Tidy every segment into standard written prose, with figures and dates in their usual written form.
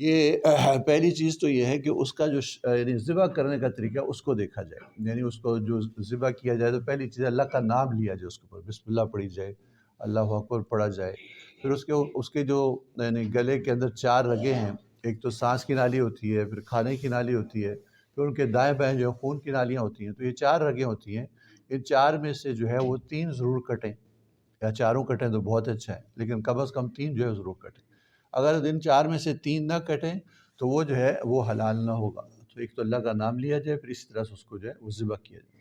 یہ پہلی چیز تو یہ ہے کہ اس کا جو یعنی ذبح کرنے کا طریقہ اس کو دیکھا جائے، یعنی اس کو جو ذبح کیا جائے تو پہلی چیز اللہ کا نام لیا جائے، اس کے اوپر بسم اللہ پڑھی جائے، اللہ اکبر پڑھا جائے، پھر اس کے جو یعنی گلے کے اندر 4 رگیں ہیں، ایک تو سانس کی نالی ہوتی ہے، پھر کھانے کی نالی ہوتی ہے، پھر ان کے دائیں بائیں جو خون کی نالیاں ہوتی ہیں، تو یہ 4 رگیں ہوتی ہیں، ان 4 میں سے جو ہے وہ 3 ضرور کٹیں، یا چاروں کٹیں تو بہت اچھا ہے، لیکن کم از کم 3 جو ہے ضرور کٹیں۔ اگر ان 4 میں سے 3 نہ کٹیں تو وہ جو ہے وہ حلال نہ ہوگا۔ تو ایک تو اللہ کا نام لیا جائے، پھر اسی طرح سے اس کو جو ہے وہ ذبح کیا جائے۔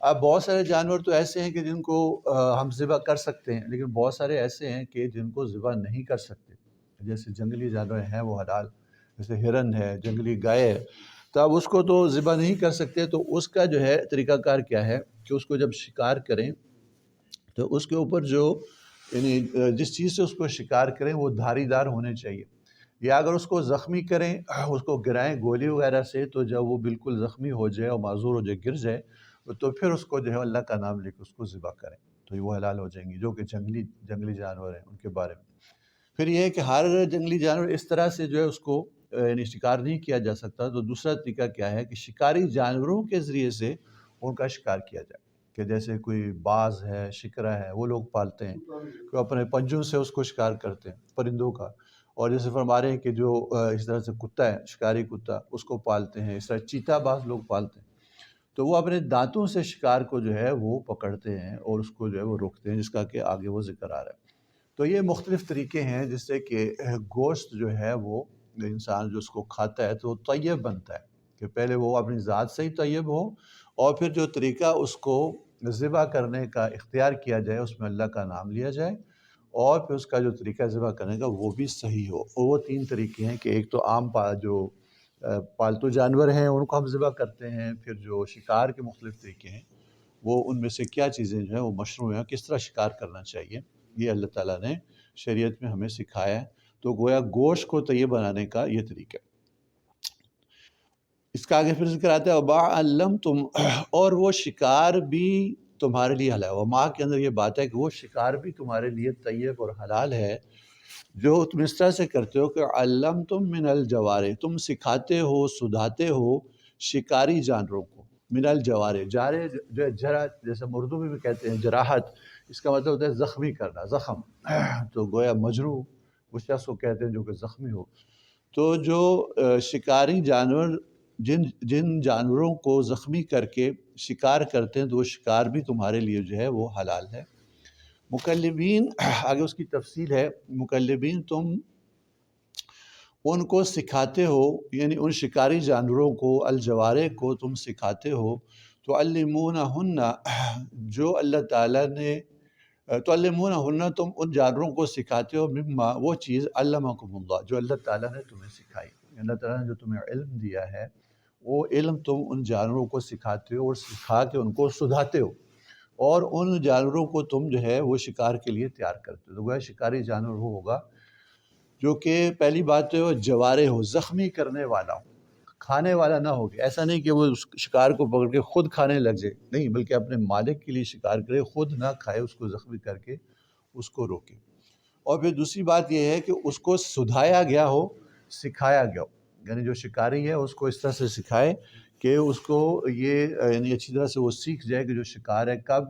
اب بہت سارے جانور تو ایسے ہیں کہ جن کو ہم ذبح کر سکتے ہیں، لیکن بہت سارے ایسے ہیں کہ جن کو ذبح نہیں کر سکتے، جیسے جنگلی جانور ہیں وہ حلال، جیسے ہرن ہے، جنگلی گائے ہے، تو اب اس کو تو ذبح نہیں کر سکتے، تو اس کا جو ہے طریقہ کار کیا ہے کہ اس کو جب شکار کریں تو اس کے اوپر جو یعنی جس چیز سے اس کو شکار کریں وہ دھاری دار ہونے چاہیے، یا اگر اس کو زخمی کریں، اس کو گرائیں گولی وغیرہ سے، تو جب وہ بالکل زخمی ہو جائے اور معذور ہو جائے، گر جائے، تو پھر اس کو جو ہے اللہ کا نام لے کے اس کو ذبح کریں، تو یہ وہ حلال ہو جائیں گی، جو کہ جنگلی جانور ہیں ان کے بارے میں۔ پھر یہ ہے کہ ہر جنگلی جانور اس طرح سے جو ہے اس کو یعنی شکار نہیں کیا جا سکتا، تو دوسرا طریقہ کیا ہے کہ شکاری جانوروں کے ذریعے سے ان کا شکار کیا جائے، کہ جیسے کوئی باز ہے، شکرا ہے، وہ لوگ پالتے ہیں، وہ اپنے پنجوں سے اس کو شکار کرتے ہیں پرندوں کا، اور جیسے فرما رہے ہیں کہ جو اس طرح سے کتا ہے، شکاری کتا، اس کو پالتے ہیں، اس طرح چیتا باز لوگ پالتے ہیں، تو وہ اپنے دانتوں سے شکار کو جو ہے وہ پکڑتے ہیں اور اس کو جو ہے وہ روکتے ہیں، جس کا کہ آگے وہ ذکر آ رہا ہے۔ تو یہ مختلف طریقے ہیں جس سے کہ گوشت جو ہے وہ انسان جو اس کو کھاتا ہے تو طیب بنتا ہے، کہ پہلے وہ اپنی ذات سے ہی طیب ہو، اور پھر جو طریقہ اس کو ذبح کرنے کا اختیار کیا جائے اس میں اللہ کا نام لیا جائے، اور پھر اس کا جو طریقہ ذبح کرنے کا وہ بھی صحیح ہو۔ اور وہ 3 طریقے ہیں کہ ایک تو عام جو پالتو جانور ہیں ان کو ہم ذبح کرتے ہیں، پھر جو شکار کے مختلف طریقے ہیں وہ ان میں سے کیا چیزیں جو ہیں وہ مشروع ہیں، کس طرح شکار کرنا چاہیے، یہ اللہ تعالیٰ نے شریعت میں ہمیں سکھایا ہے۔ تو گویا گوشت کو طیب بنانے کا یہ طریقہ ہے۔ اس کا آگے پھر ذکر آتا ہے وَمَا عَلَّمْتُمْ، اور وہ شکار بھی تمہارے لیے حلال ہے۔ وما کے اندر یہ بات ہے کہ وہ شکار بھی تمہارے لیے طیب اور حلال ہے جو تم اس طرح سے کرتے ہو کہ علمتم من الجوارح، تم سکھاتے ہو، سدھاتے ہو شکاری جانوروں کو، من الجوارح، جارے جو ہے جرح، جیسے اردو میں بھی کہتے ہیں جراحت، اس کا مطلب ہوتا ہے زخمی کرنا، زخم، تو گویا مجروح اس شخص کو کہتے ہیں جو کہ زخمی ہو۔ تو جو شکاری جانور جن جانوروں کو زخمی کر کے شکار کرتے ہیں تو وہ شکار بھی تمہارے لیے جو ہے وہ حلال ہے۔ مکلبین، آگے اس کی تفصیل ہے، مکلبین تم ان کو سکھاتے ہو، یعنی ان شکاری جانوروں کو، الجوارح کو تم سکھاتے ہو، تعلمونہن، جو اللہ تعالیٰ نے، تعلمونہن، تم ان جانوروں کو سکھاتے ہو، مما، وہ چیز، علمکم اللہ، جو اللہ تعالیٰ نے تمہیں سکھائی، اللہ تعالیٰ نے جو تمہیں علم دیا ہے وہ علم تم ان جانوروں کو سکھاتے ہو اور سکھا کے ان کو سدھاتے ہو، اور ان جانوروں کو تم جو ہے وہ شکار کے لیے تیار کرتے ہو۔ تو گویا شکاری جانور وہ ہوگا جو کہ پہلی بات تو جوارح ہو، زخمی کرنے والا ہو، کھانے والا نہ ہو، کہ ایسا نہیں کہ وہ اس شکار کو پکڑ کے خود کھانے لگ جائے، نہیں، بلکہ اپنے مالک کے لیے شکار کرے، خود نہ کھائے، اس کو زخمی کر کے اس کو روکے۔ اور پھر دوسری بات یہ ہے کہ اس کو سدھایا گیا ہو، سکھایا گیا ہو، یعنی جو شکاری ہے اس کو اس طرح سے سکھائے کہ اس کو یہ یعنی اچھی طرح سے وہ سیکھ جائے کہ جو شکار ہے کب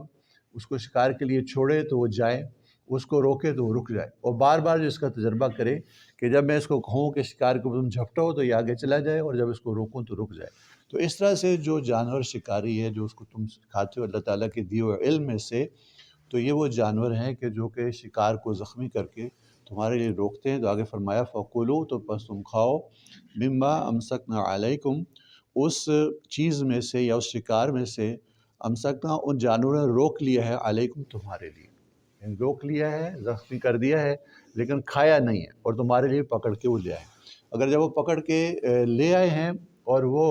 اس کو شکار کے لیے چھوڑے تو وہ جائے، اس کو روکے تو وہ رک جائے، اور بار بار جو اس کا تجربہ کرے کہ جب میں اس کو کہوں کہ شکار کو تم جھپٹو تو یہ آگے چلا جائے، اور جب اس کو روکوں تو رک جائے۔ تو اس طرح سے جو جانور شکاری ہے جو اس کو تم سکھاتے ہو اللہ تعالیٰ کے دیے ہوئے علم میں سے، تو یہ وہ جانور ہیں کہ جو کہ شکار کو زخمی کر کے تمہارے لیے روکتے ہیں۔ تو آگے فرمایا فَكُلُوا، تو پس تم کھاؤ، مما امسکنا علیکم، اس چیز میں سے یا اس شکار میں سے، امسکنا، ان جانوروں نے روک لیا ہے، علیکم، تمہارے لیے، یعنی روک لیا ہے، زخمی کر دیا ہے، لیکن کھایا نہیں ہے، اور تمہارے لیے پکڑ کے وہ لے آئے۔ اگر جب وہ پکڑ کے لے آئے ہیں اور وہ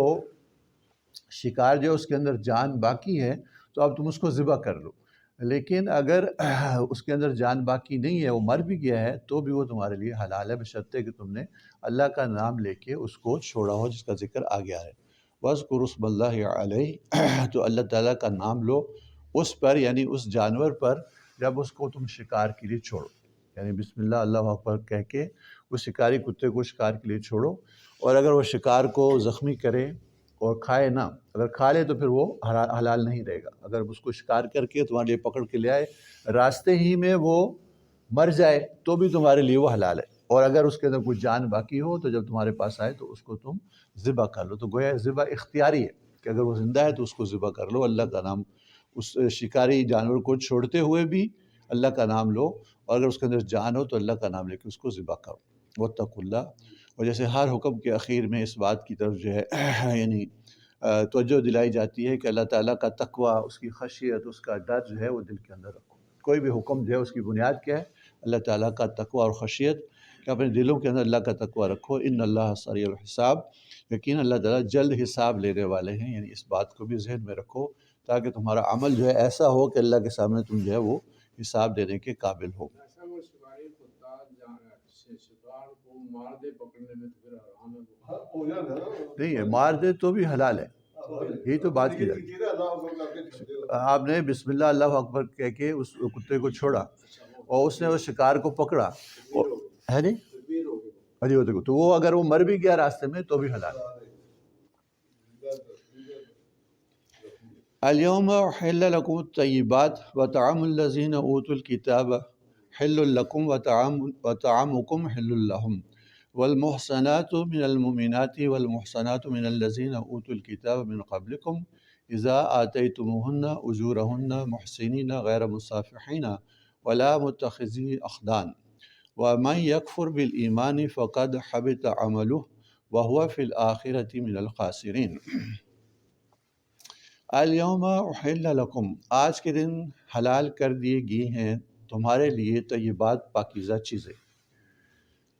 شکار جو اس کے اندر جان باقی ہے تو اب تم اس کو ذبح کر لو، لیکن اگر اس کے اندر جان باقی نہیں ہے، وہ مر بھی گیا ہے، تو بھی وہ تمہارے لیے حلال ہے، بشرطے کہ تم نے اللہ کا نام لے کے اس کو چھوڑا ہو، جس کا ذکر آ گیا ہے۔ وَاذْكُرُوا اسْمَ اللَّهِ عَلَيْهِ، تو اللہ تعالیٰ کا نام لو اس پر، یعنی اس جانور پر، جب اس کو تم شکار کے لیے چھوڑو، یعنی بسم اللہ، اللہ اکبر کہہ کے اس شکاری کتے کو شکار کے لیے چھوڑو، اور اگر وہ شکار کو زخمی کرے اور کھائے نہ، اگر کھا لے تو پھر وہ حلال نہیں رہے گا۔ اگر اس کو شکار کر کے تمہارے لیے پکڑ کے لے آئے، راستے ہی میں وہ مر جائے تو بھی تمہارے لیے وہ حلال ہے، اور اگر اس کے اندر کوئی جان باقی ہو تو جب تمہارے پاس آئے تو اس کو تم ذبح کر لو۔ تو گویا ذبح اختیاری ہے کہ اگر وہ زندہ ہے تو اس کو ذبح کر لو، اللہ کا نام، اس شکاری جانور کو چھوڑتے ہوئے بھی اللہ کا نام لو، اور اگر اس کے اندر جان ہو تو اللہ کا نام لے کے اس کو ذبح کرو۔ واتقوا اللہ، اور جیسے ہر حکم کے اخیر میں اس بات کی طرف جو ہے یعنی توجہ دلائی جاتی ہے کہ اللہ تعالیٰ کا تقوی، اس کی خشیت، اس کا ڈر جو ہے وہ دل کے اندر رکھو۔ کوئی بھی حکم جو ہے اس کی بنیاد کیا ہے؟ اللہ تعالیٰ کا تقوی اور خشیت، کہ اپنے دلوں کے اندر اللہ کا تقوی رکھو۔ ان اللہ سریع الحساب، یقین اللہ تعالیٰ جلد حساب لینے والے ہیں، یعنی اس بات کو بھی ذہن میں رکھو تاکہ تمہارا عمل جو ہے ایسا ہو کہ اللہ کے سامنے تم جو ہے وہ حساب دینے کے قابل ہو۔ نہیں ہے، مار دے تو بھی حلال ہے، یہی تو بات کی جاتی ہے۔ آپ نے بسم اللہ اللہ اکبر کہہ کے اس کتے کو چھوڑا اور اس نے اس شکار کو پکڑا ہے نہیں، تو وہ اگر وہ مر بھی گیا راستے میں تو بھی حلال ہے۔ اليوم احل لكم الطیبات وطعام الذین اوتوا الکتاب حل لكم وطعامكم حل لهم والمحصنات من المؤمنات والمحصنات من الذين اوتوا الكتاب من قبلكم اذا آتيتموهن اجورهن محسنين غير مصافحين ولا متخذي اخدان ومن يكفر بالایمان فقد حبط عمله وهو في الآخرة من الخاسرين۔ الیوم احل لکم، آج کے دن حلال کر دیے گئی ہیں تمہارے لیے طیبات، پاکیزہ چیزیں۔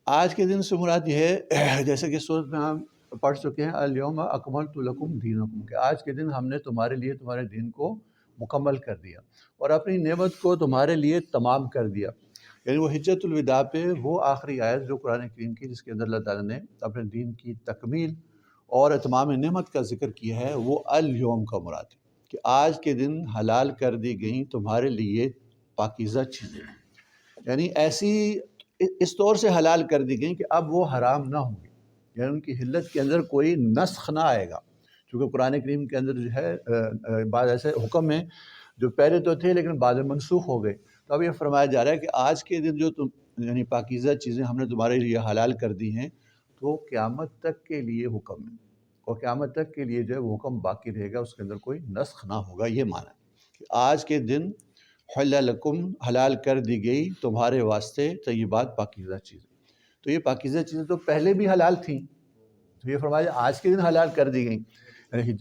آج کے دن سے مراد یہ ہے، جیسے کہ سورۃ میں ہم پڑھ چکے ہیں، الیوم اکملت لکم دینکم، کہ آج کے دن ہم نے تمہارے لیے تمہارے دین کو مکمل کر دیا اور اپنی نعمت کو تمہارے لیے تمام کر دیا۔ یعنی وہ حجۃ الوداع پہ وہ آخری آیت جو قرآن کریم کی، جس کے اندر اللہ تعالیٰ نے اپنے دین کی تکمیل اور اتمام نعمت کا ذکر کیا ہے، وہ الیوم کا مراد ہے کہ آج کے دن حلال کر دی گئیں تمہارے لیے پاکیزہ چیزیں، یعنی ایسی اس طور سے حلال کر دی گئیں کہ اب وہ حرام نہ ہوں گی، یعنی ان کی حلت کے اندر کوئی نسخ نہ آئے گا۔ چونکہ قرآن کریم کے اندر جو ہے بعض ایسے حکم ہیں جو پہلے تو تھے لیکن بعد میں منسوخ ہو گئے، تو اب یہ فرمایا جا رہا ہے کہ آج کے دن جو یعنی پاکیزہ چیزیں ہم نے تمہارے لیے حلال کر دی ہیں تو قیامت تک کے لیے حکم ہے، اور قیامت تک کے لیے جو ہے وہ حکم باقی رہے گا، اس کے اندر کوئی نسخ نہ ہوگا۔ یہ معنی ہے کہ آج کے دن حل لکم، حلال کر دی گئی تمہارے واسطے طیبات، پاکیزہ چیزیں۔ تو یہ پاکیزہ چیزیں تو پہلے بھی حلال تھیں، تو یہ فرمایا آج کے دن حلال کر دی گئیں، یعنی